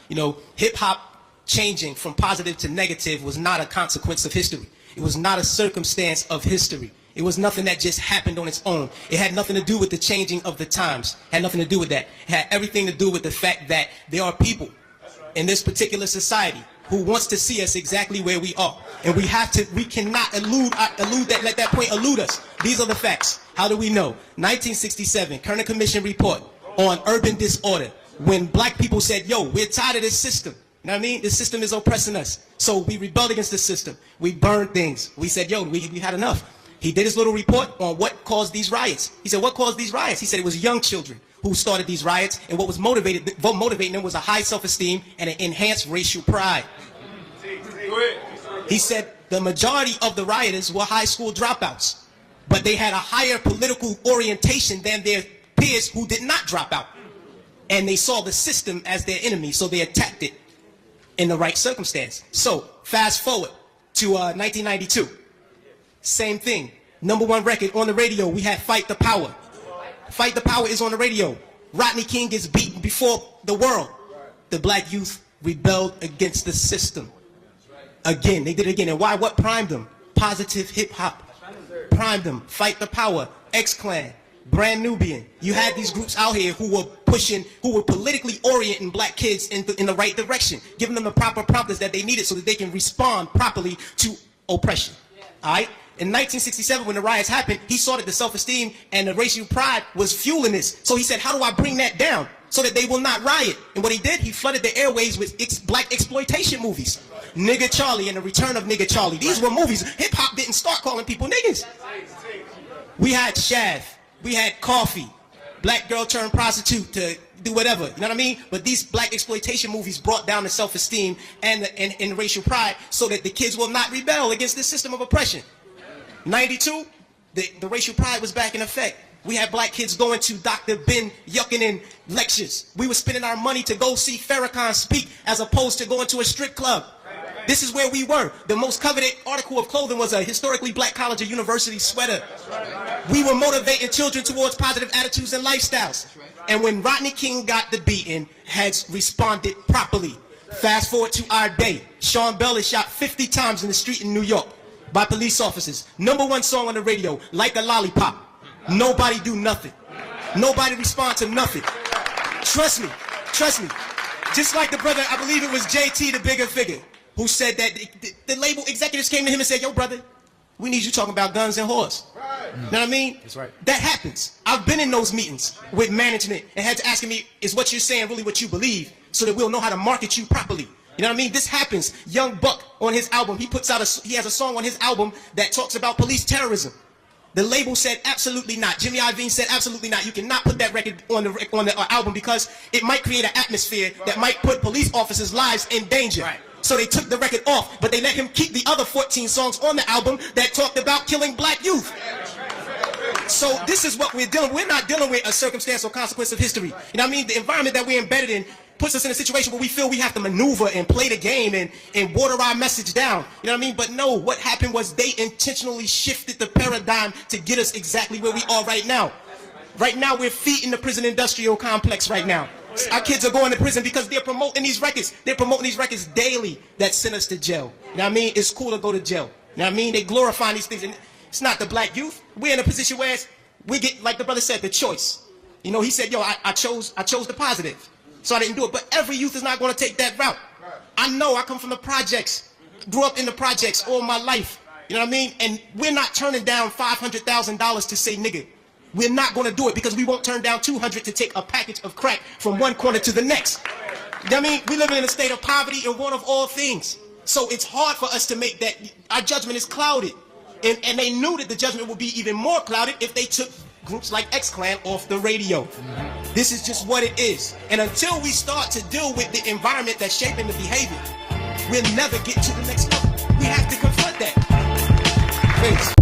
You know, hip-hop changing from positive to negative was not a consequence of history. It was not a circumstance of history. It was nothing that just happened on its own. It had nothing to do with the changing of the times. It had nothing to do with that. It had everything to do with the fact that there are people in this particular society who wants to see us exactly where we are. And we cannot let that point elude us. These are the facts. How do we know? 1967, Kerner Commission report on urban disorder. When black people said, yo, we're tired of this system. You know what I mean? The system is oppressing us. So we rebelled against the system. We burned things. We said, yo, we had enough. He did his little report on what caused these riots. He said, what caused these riots? He said it was young children who started these riots, and what was motivating them was a high self-esteem and an enhanced racial pride. He said the majority of the rioters were high school dropouts, but they had a higher political orientation than their peers who did not drop out. And they saw the system as their enemy, so they attacked it in the right circumstance. So, fast forward to 1992. Same thing. #1 record on the radio, we had Fight the Power. Fight the Power is on the radio. Rodney King gets beaten before the world. The black youth rebelled against the system. Again, they did it again. And why? What primed them? Positive hip-hop primed them. Fight the Power, X-Clan, Brand Nubian. You had these groups out here who were pushing, who were politically orienting black kids in the right direction, giving them the proper prompters that they needed so that they can respond properly to oppression. All right? In 1967, when the riots happened, he saw that the self-esteem and the racial pride was fueling this. So he said, how do I bring that down so that they will not riot? And what he did, he flooded the airways with black exploitation movies. Nigga Charlie and the Return of Nigga Charlie. These were movies. Hip-hop didn't start calling people niggas. We had Shav. We had Coffee. Black girl turned prostitute to do whatever. You know what I mean? But these black exploitation movies brought down the self-esteem and the racial pride so that the kids will not rebel against this system of oppression. 92, the racial pride was back in effect. We had black kids going to Dr. Ben Yuckinen lectures. We were spending our money to go see Farrakhan speak as opposed to going to a strip club. This is where we were. The most coveted article of clothing was a historically black college or university sweater. We were motivating children towards positive attitudes and lifestyles. And when Rodney King got the beating, heads responded properly. Fast forward to our day. Sean Bell is shot 50 times in the street in New York by police officers. #1 song on the radio, Like a Lollipop. Nobody do nothing. Nobody respond to nothing. Trust me, trust me. Just like the brother, I believe it was JT, the bigger figure, who said that the label executives came to him and said, yo brother, we need you talking about guns and whores. You know what I mean? That's right. That happens. I've been in those meetings with management and had to ask me, is what you're saying really what you believe? So that we'll know how to market you properly. You know what I mean? This happens. Young Buck on his album, he has a song on his album that talks about police terrorism. The label said absolutely not. Jimmy Iovine said absolutely not. You cannot put that record on the album because it might create an atmosphere that might put police officers' lives in danger. Right. So they took the record off, but they let him keep the other 14 songs on the album that talked about killing black youth. So this is what we're dealing with. We're not dealing with a circumstance or consequence of history. You know what I mean? The environment that we're embedded in puts us in a situation where we feel we have to maneuver and play the game and water our message down. You know what I mean? But no, what happened was they intentionally shifted the paradigm to get us exactly where we are right now. Right now, we're feeding the prison industrial complex right now. Our kids are going to prison because they're promoting these records. They're promoting these records daily that send us to jail. You know what I mean? It's cool to go to jail. You know what I mean? They glorify these things. And it's not the black youth. We're in a position where we get, like the brother said, the choice. You know, he said, yo, I chose the positive. So I didn't do it. But every youth is not going to take that route. I know. I come from the projects. Grew up in the projects all my life. You know what I mean? And we're not turning down $500,000 to say nigga. We're not going to do it because we won't turn down $200 to take a package of crack from one corner to the next. You know what I mean? We live in a state of poverty and want of all things. So it's hard for us to make that. Our judgment is clouded. And they knew that the judgment would be even more clouded if they took groups like X-Clan off the radio. This is just what it is. And until we start to deal with the environment that's shaping the behavior, we'll never get to the next level. We have to confront that. Thanks.